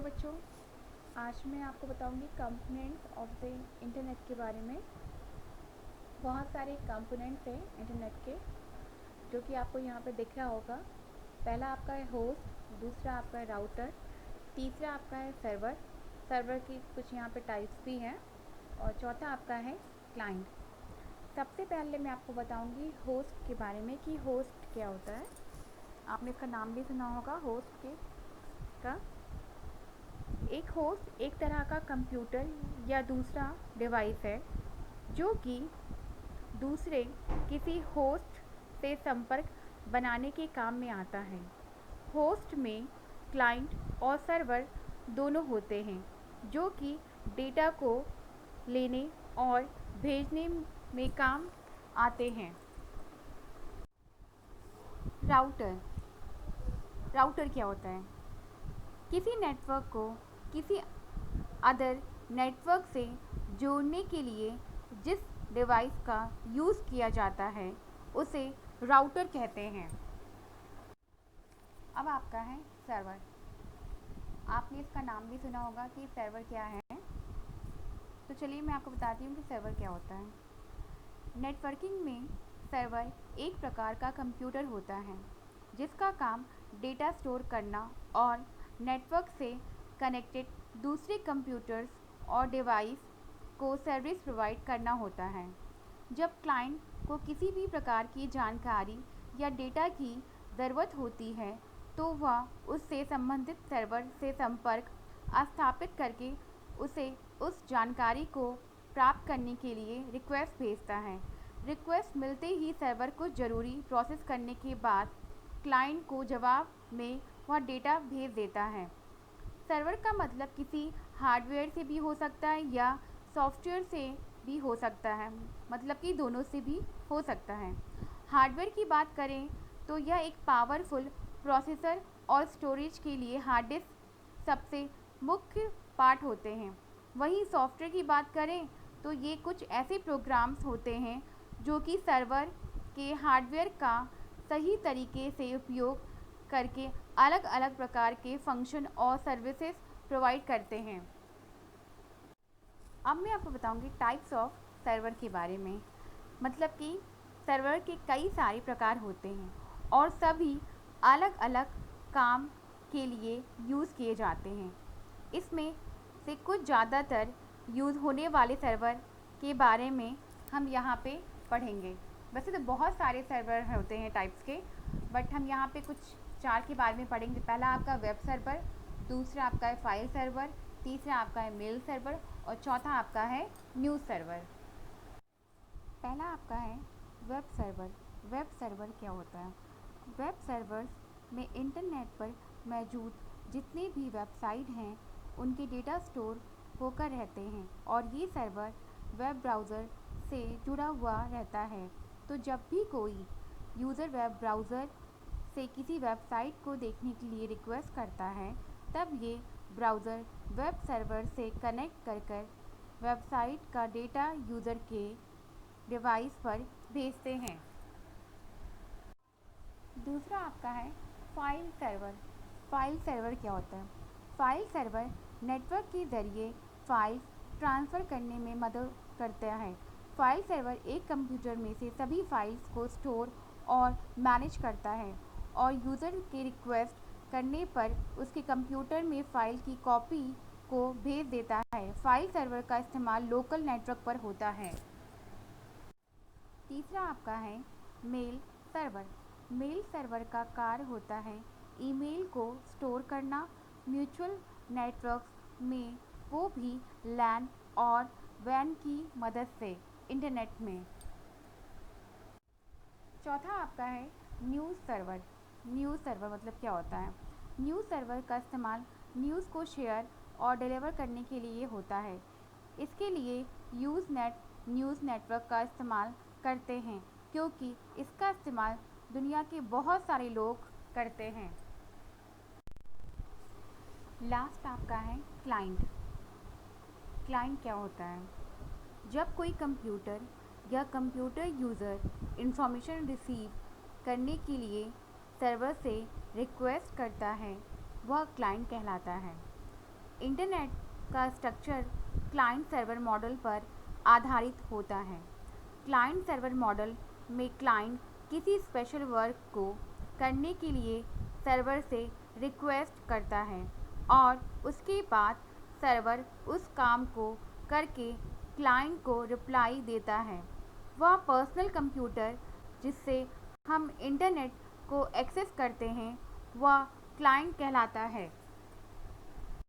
बच्चों, आज मैं आपको बताऊंगी कंपोनेंट्स ऑफ द इंटरनेट के बारे में। बहुत सारे कंपोनेंट्स हैं इंटरनेट के जो कि आपको यहाँ पे दिख रहा होगा। पहला आपका है होस्ट, दूसरा आपका है राउटर, तीसरा आपका है सर्वर। सर्वर की कुछ यहाँ पे टाइप्स भी हैं, और चौथा आपका है क्लाइंट। सबसे पहले मैं आपको बताऊंगी होस्ट के बारे में कि होस्ट क्या होता है। आपने इसका नाम भी सुना होगा होस्ट का। एक होस्ट एक तरह का कंप्यूटर या दूसरा डिवाइस है जो कि दूसरे किसी होस्ट से संपर्क बनाने के काम में आता है। होस्ट में क्लाइंट और सर्वर दोनों होते हैं जो कि डेटा को लेने और भेजने में काम आते हैं। राउटर राउटर क्या होता है? किसी नेटवर्क को किसी अदर नेटवर्क से जोड़ने के लिए जिस डिवाइस का यूज़ किया जाता है उसे राउटर कहते हैं। अब आपका है सर्वर। आपने इसका नाम भी सुना होगा कि सर्वर क्या है। तो चलिए मैं आपको बताती हूँ कि सर्वर क्या होता है। नेटवर्किंग में सर्वर एक प्रकार का कंप्यूटर होता है जिसका काम डेटा स्टोर करना और नेटवर्क से कनेक्टेड दूसरे कंप्यूटर्स और डिवाइस को सर्विस प्रोवाइड करना होता है। जब क्लाइंट को किसी भी प्रकार की जानकारी या डेटा की ज़रूरत होती है तो वह उससे संबंधित सर्वर से संपर्क स्थापित करके उसे उस जानकारी को प्राप्त करने के लिए रिक्वेस्ट भेजता है। रिक्वेस्ट मिलते ही सर्वर कुछ ज़रूरी प्रोसेस करने के बाद क्लाइंट को जवाब में वह डेटा भेज देता है। सर्वर का मतलब किसी हार्डवेयर से भी हो सकता है या सॉफ्टवेयर से भी हो सकता है, मतलब कि दोनों से भी हो सकता है। हार्डवेयर की बात करें तो यह एक पावरफुल प्रोसेसर और स्टोरेज के लिए हार्ड डिस्क सबसे मुख्य पार्ट होते हैं। वहीं सॉफ्टवेयर की बात करें तो ये कुछ ऐसे प्रोग्राम्स होते हैं जो कि सर्वर के हार्डवेयर का सही तरीके से उपयोग करके अलग अलग प्रकार के फंक्शन और सर्विसेज प्रोवाइड करते हैं। अब मैं आपको बताऊंगी टाइप्स ऑफ सर्वर के बारे में। मतलब कि सर्वर के कई सारे प्रकार होते हैं और सभी अलग अलग काम के लिए यूज़ किए जाते हैं। इसमें से कुछ ज़्यादातर यूज़ होने वाले सर्वर के बारे में हम यहाँ पे पढ़ेंगे। वैसे तो बहुत सारे सर्वर होते हैं टाइप्स के, बट हम यहाँ पे कुछ 4 के बारे में पढ़ेंगे। पहला आपका वेब सर्वर, दूसरा आपका है फाइल सर्वर, तीसरा आपका है मेल सर्वर और चौथा आपका है न्यूज़ सर्वर। पहला आपका है वेब सर्वर। वेब सर्वर क्या होता है? वेब सर्वर्स में इंटरनेट पर मौजूद जितने भी वेबसाइट हैं उनके डेटा स्टोर होकर रहते हैं और ये सर्वर वेब ब्राउज़र से जुड़ा हुआ रहता है। तो जब भी कोई यूज़र वेब ब्राउज़र से किसी वेबसाइट को देखने के लिए रिक्वेस्ट करता है तब ये ब्राउज़र वेब सर्वर से कनेक्ट कर वेबसाइट का डेटा यूज़र के डिवाइस पर भेजते हैं। दूसरा आपका है फाइल सर्वर। फाइल सर्वर क्या होता है? फाइल सर्वर नेटवर्क के ज़रिए फाइल्स ट्रांसफ़र करने में मदद करता है। फाइल सर्वर एक कंप्यूटर में से सभी फाइल्स को स्टोर और मैनेज करता है और यूज़र के रिक्वेस्ट करने पर उसके कंप्यूटर में फ़ाइल की कॉपी को भेज देता है। फाइल सर्वर का इस्तेमाल लोकल नेटवर्क पर होता है। तीसरा आपका है मेल सर्वर। मेल सर्वर का कार्य होता है ईमेल को स्टोर करना म्यूचुअल नेटवर्क्स में, वो भी लैन और वैन की मदद से इंटरनेट में। चौथा आपका है न्यूज़ सर्वर। न्यूज़ सर्वर मतलब क्या होता है? न्यूज़ सर्वर का इस्तेमाल न्यूज़ को शेयर और डिलीवर करने के लिए होता है। इसके लिए न्यूज़ नेटवर्क का इस्तेमाल करते हैं क्योंकि इसका इस्तेमाल दुनिया के बहुत सारे लोग करते हैं। लास्ट आपका है क्लाइंट। क्लाइंट क्या होता है? जब कोई कंप्यूटर या कंप्यूटर यूज़र इंफॉर्मेशन रिसीव करने के लिए सर्वर से रिक्वेस्ट करता है वह क्लाइंट कहलाता है। इंटरनेट का स्ट्रक्चर क्लाइंट सर्वर मॉडल पर आधारित होता है। क्लाइंट सर्वर मॉडल में क्लाइंट किसी स्पेशल वर्क को करने के लिए सर्वर से रिक्वेस्ट करता है और उसके बाद सर्वर उस काम को करके क्लाइंट को रिप्लाई देता है। वह पर्सनल कंप्यूटर जिससे हम इंटरनेट को एक्सेस करते हैं वह क्लाइंट कहलाता है।